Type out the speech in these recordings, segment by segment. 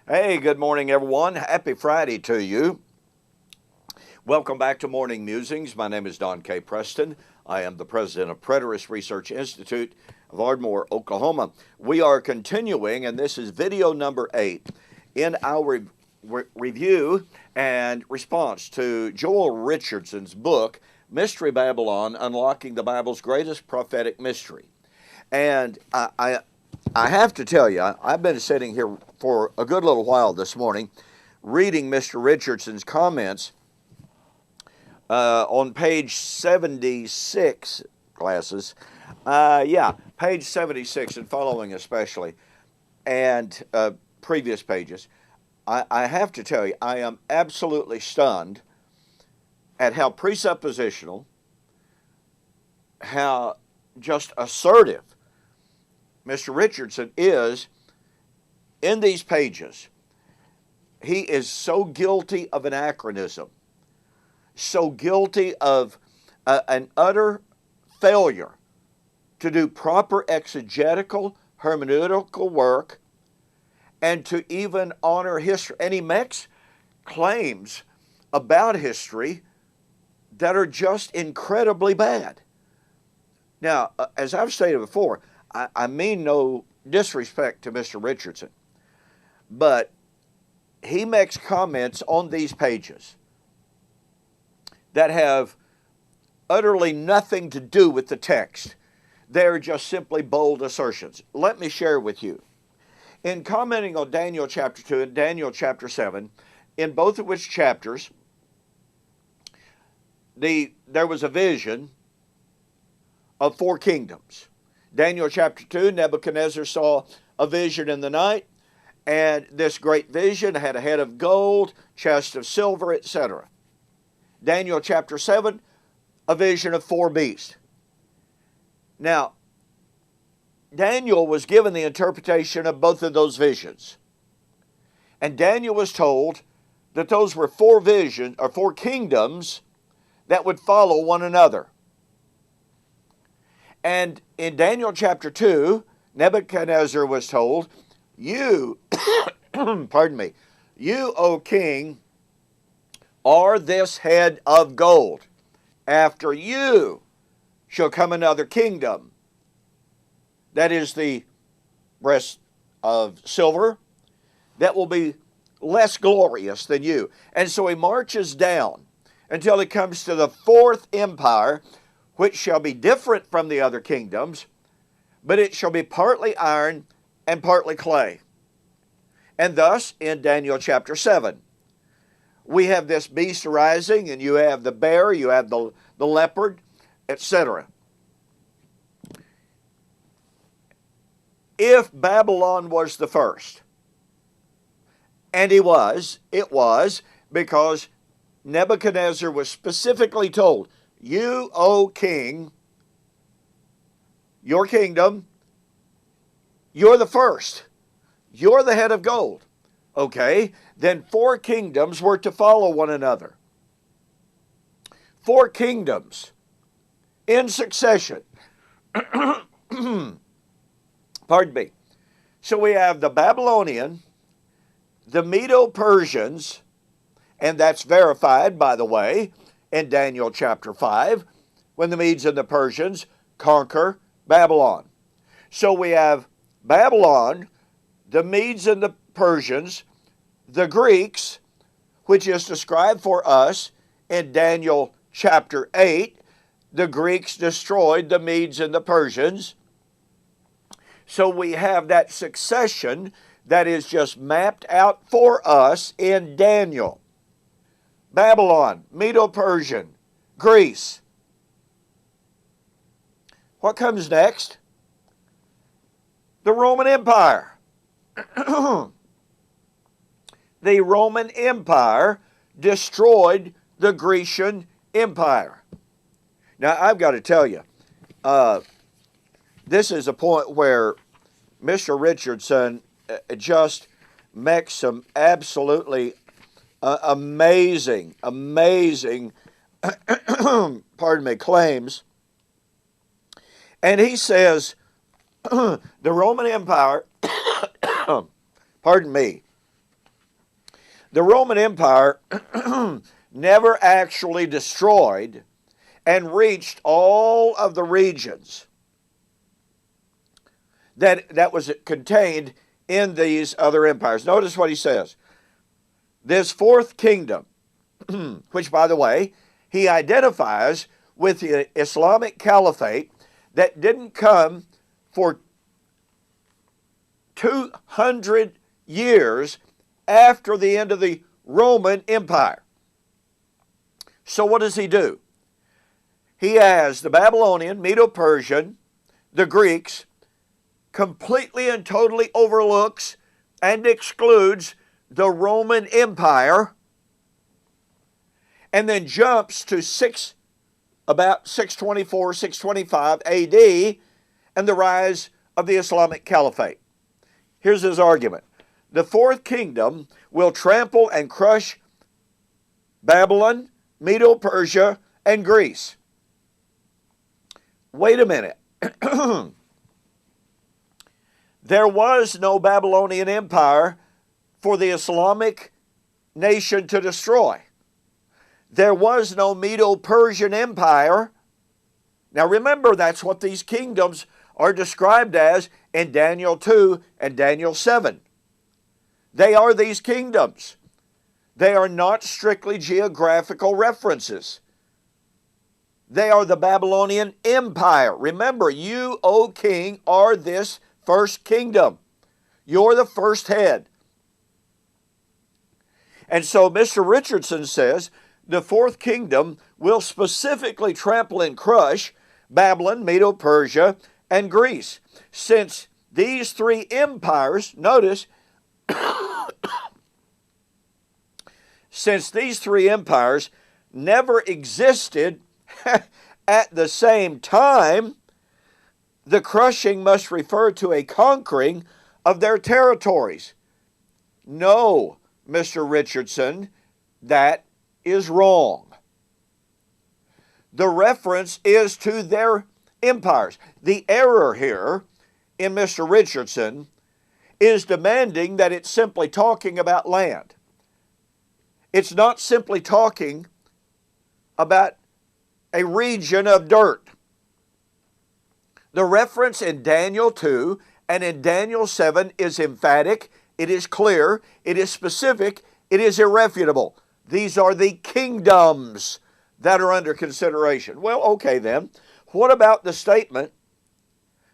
Hey, good morning, everyone. Happy Friday to you. Welcome back to Morning Musings. My name is Don K. Preston. I am the president of Preterist Research Institute of Ardmore, Oklahoma. We are continuing, and this is video number 8 in our review and response to Joel Richardson's book, Mystery Babylon, Unlocking the Bible's Greatest Prophetic Mystery. And I have to tell you, I've been sitting here for a good little while this morning reading Mr. Richardson's comments on page 76, classes. Page 76 and following especially, and previous pages. I have to tell you, I am absolutely stunned at how presuppositional, how just assertive Mr. Richardson is in these pages. He is so guilty of anachronism, so guilty of an utter failure to do proper exegetical, hermeneutical work, and to even honor history. And he makes claims about history that are just incredibly bad. Now, as I've stated before, I mean no disrespect to Mr. Richardson, but he makes comments on these pages that have utterly nothing to do with the text. They're just simply bold assertions. Let me share with you. In commenting on Daniel chapter 2 and Daniel chapter 7, in both of which chapters, there was a vision of 4 kingdoms. Daniel chapter 2, Nebuchadnezzar saw a vision in the night, and this great vision had a head of gold, chest of silver, etc. Daniel chapter 7, a vision of 4 beasts. Now, Daniel was given the interpretation of both of those visions. And Daniel was told that those were 4 visions, or 4 kingdoms that would follow one another. And in Daniel chapter 2, Nebuchadnezzar was told, you, pardon me, you, O king, are this head of gold. After you shall come another kingdom, that is the breast of silver, that will be less glorious than you. And so he marches down until he comes to the 4th empire, which shall be different from the other kingdoms, but it shall be partly iron and partly clay. And thus, in Daniel chapter 7, we have this beast arising, and you have the bear, you have the leopard, etc. If Babylon was the first, and it was because Nebuchadnezzar was specifically told, you, O king, your kingdom, you're the first. You're the head of gold. Okay, then 4 kingdoms were to follow one another. 4 kingdoms in succession. Pardon me. So we have the Babylonian, the Medo-Persians, and that's verified, by the way, in Daniel chapter 5, when the Medes and the Persians conquer Babylon. So we have Babylon, the Medes and the Persians, the Greeks, which is described for us in Daniel chapter 8. The Greeks destroyed the Medes and the Persians. So we have that succession that is just mapped out for us in Daniel. Babylon, Medo-Persian, Greece. What comes next? The Roman Empire. The Roman Empire destroyed the Grecian Empire. Now, I've got to tell you, this is a point where Mr. Richardson just makes some absolutely amazing, claims. And he says, the Roman Empire, pardon me, The Roman Empire never actually destroyed and reached all of the regions that was contained in these other empires. Notice what he says. This fourth kingdom, which, by the way, he identifies with the Islamic Caliphate that didn't come for 200 years after the end of the Roman Empire. So what does he do? He has the Babylonian, Medo-Persian, the Greeks, completely and totally overlooks and excludes the Roman Empire, and then jumps to about 624, 625 AD, and the rise of the Islamic Caliphate. Here's his argument. The fourth kingdom will trample and crush Babylon, Medo-Persia, and Greece. Wait a minute. There was no Babylonian Empire for the Islamic nation to destroy. There was no Medo-Persian Empire. Now remember, that's what these kingdoms are described as in Daniel 2 and Daniel 7. They are these kingdoms. They are not strictly geographical references. They are the Babylonian Empire. Remember, you, O king, are this first kingdom. You're the first head. And so Mr. Richardson says the fourth kingdom will specifically trample and crush Babylon, Medo-Persia, and Greece. Since these three empires, notice, since these three empires never existed at the same time, the crushing must refer to a conquering of their territories. No, Mr. Richardson, that is wrong. The reference is to their empires. The error here in Mr. Richardson is demanding that it's simply talking about land. It's not simply talking about a region of dirt. The reference in Daniel 2 and in Daniel 7 is emphatic, it is clear, it is specific, it is irrefutable. These are the kingdoms that are under consideration. Well, okay then. What about the statement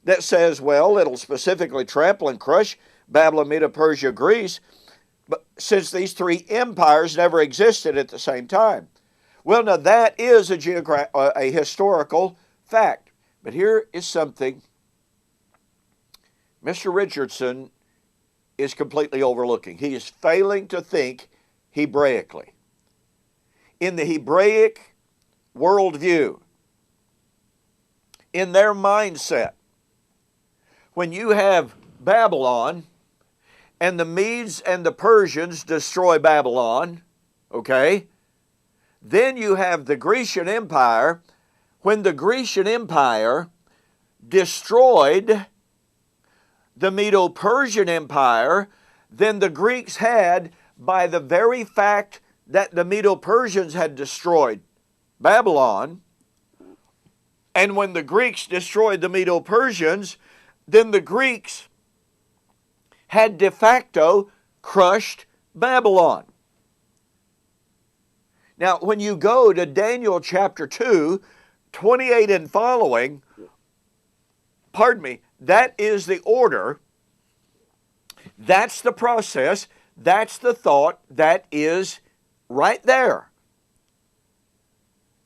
that says, well, it'll specifically trample and crush Babylon, Medo-Persia, Greece, but since these three empires never existed at the same time? Well, now that is a historical fact. But here is something Mr. Richardson is completely overlooking. He is failing to think Hebraically. In the Hebraic worldview, in their mindset, when you have Babylon and the Medes and the Persians destroy Babylon, okay, then you have the Grecian Empire. When the Grecian Empire destroyed the Medo-Persian Empire, then the Greeks had, by the very fact that the Medo-Persians had destroyed Babylon, and when the Greeks destroyed the Medo-Persians, then the Greeks had de facto crushed Babylon. Now, when you go to Daniel chapter 2, 28 and following, that is the order, that's the process, that's the thought, that is right there.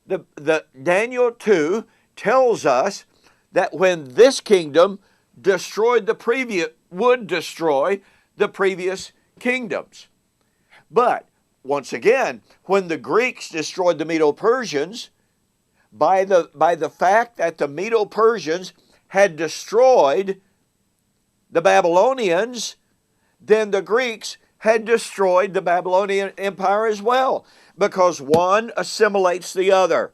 The Daniel 2 tells us that when this kingdom would destroy the previous kingdoms. But, once again, when the Greeks destroyed the Medo-Persians, by the fact that the Medo-Persians had destroyed the Babylonians, then the Greeks had destroyed the Babylonian Empire as well, because one assimilates the other.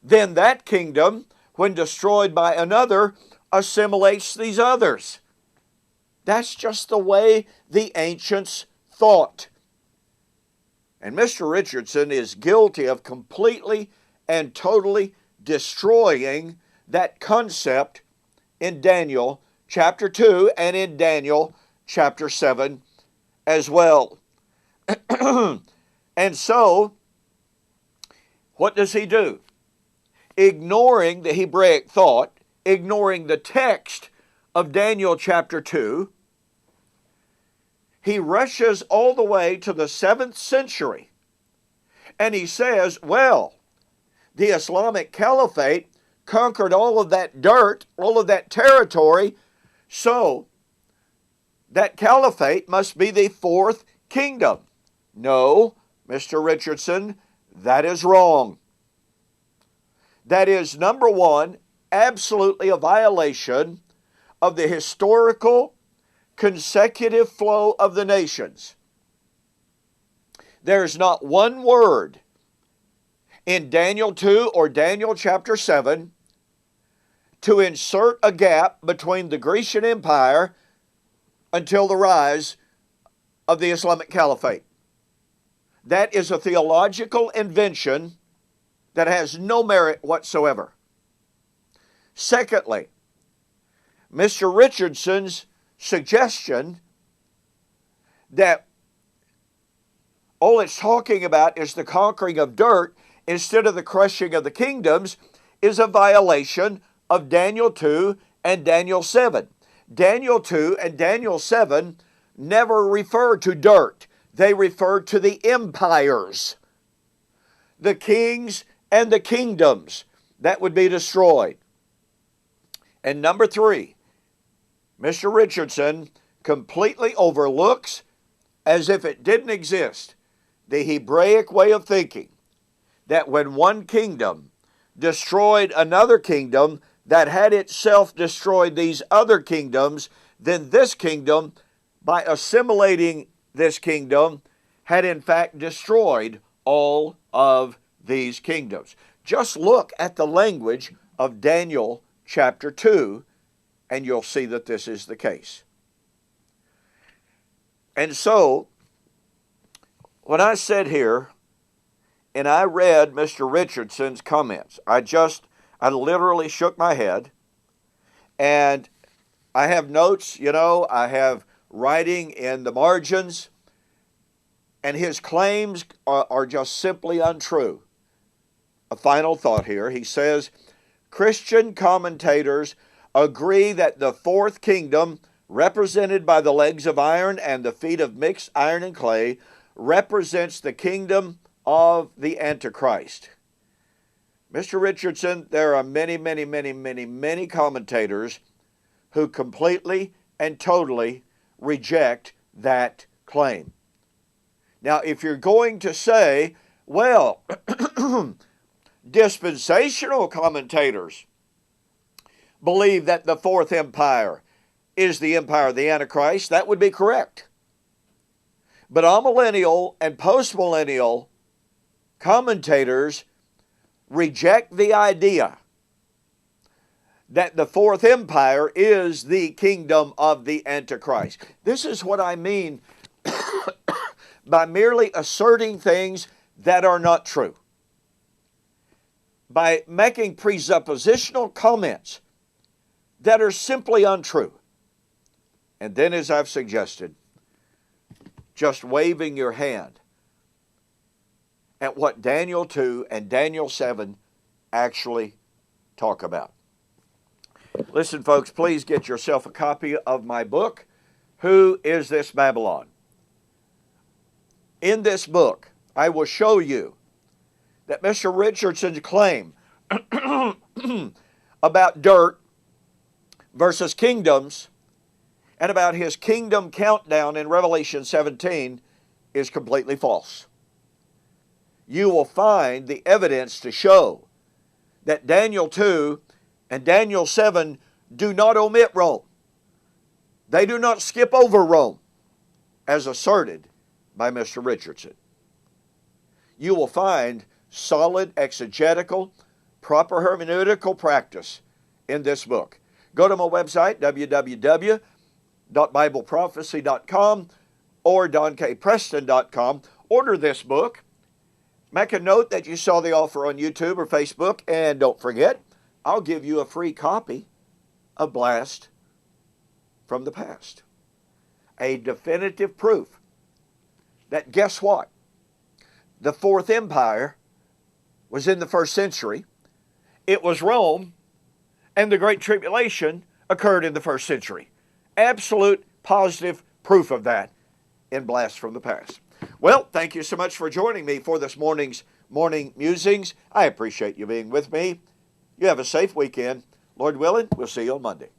Then that kingdom, when destroyed by another, assimilates these others. That's just the way the ancients thought. And Mr. Richardson is guilty of completely and totally destroying that concept in Daniel chapter 2 and in Daniel chapter 7 as well. And so, what does he do? Ignoring the Hebraic thought, ignoring the text of Daniel chapter 2, he rushes all the way to the 7th century. And he says, well, the Islamic Caliphate conquered all of that dirt, all of that territory, so that caliphate must be the 4th kingdom. No, Mr. Richardson, that is wrong. That is, number one, absolutely a violation of the historical consecutive flow of the nations. There's not one word in Daniel 2 or Daniel chapter 7 to insert a gap between the Grecian Empire until the rise of the Islamic Caliphate. That is a theological invention that has no merit whatsoever. Secondly, Mr. Richardson's suggestion that all it's talking about is the conquering of dirt instead of the crushing of the kingdoms is a violation of Daniel 2 and Daniel 7. Daniel 2 and Daniel 7 never refer to dirt. They refer to the empires, the kings and the kingdoms that would be destroyed. And number three, Mr. Richardson completely overlooks, as if it didn't exist, the Hebraic way of thinking that when one kingdom destroyed another kingdom that had itself destroyed these other kingdoms, then this kingdom, by assimilating this kingdom, had in fact destroyed all of these kingdoms. Just look at the language of Daniel chapter 2, and you'll see that this is the case. And so, when I sat here and I read Mr. Richardson's comments, I literally shook my head, and I have notes, I have writing in the margins, and his claims are just simply untrue. A final thought here. He says, Christian commentators agree that the 4th kingdom, represented by the legs of iron and the feet of mixed iron and clay, represents the kingdom of the Antichrist. Mr. Richardson, there are many commentators who completely and totally reject that claim. Now, if you're going to say, well, dispensational commentators believe that the 4th empire is the empire of the Antichrist, that would be correct. But amillennial and postmillennial commentators reject the idea that the 4th empire is the kingdom of the Antichrist. This is what I mean by merely asserting things that are not true. By making presuppositional comments that are simply untrue. And then, as I've suggested, just waving your hand at what Daniel 2 and Daniel 7 actually talk about. Listen, folks, please get yourself a copy of my book, Who is This Babylon? In this book, I will show you that Mr. Richardson's claim about dirt versus kingdoms and about his kingdom countdown in Revelation 17 is completely false. You will find the evidence to show that Daniel 2 and Daniel 7 do not omit Rome. They do not skip over Rome, as asserted by Mr. Richardson. You will find solid exegetical, proper hermeneutical practice in this book. Go to my website, www.bibleprophecy.com, or DonKPreston.com. Order this book. Make a note that you saw the offer on YouTube or Facebook, and don't forget, I'll give you a free copy of Blast from the Past. A definitive proof that, guess what? The Fourth Empire was in the first century. It was Rome, and the Great Tribulation occurred in the first century. Absolute positive proof of that in Blast from the Past. Well, thank you so much for joining me for this morning's Morning Musings. I appreciate you being with me. You have a safe weekend. Lord willing, we'll see you on Monday.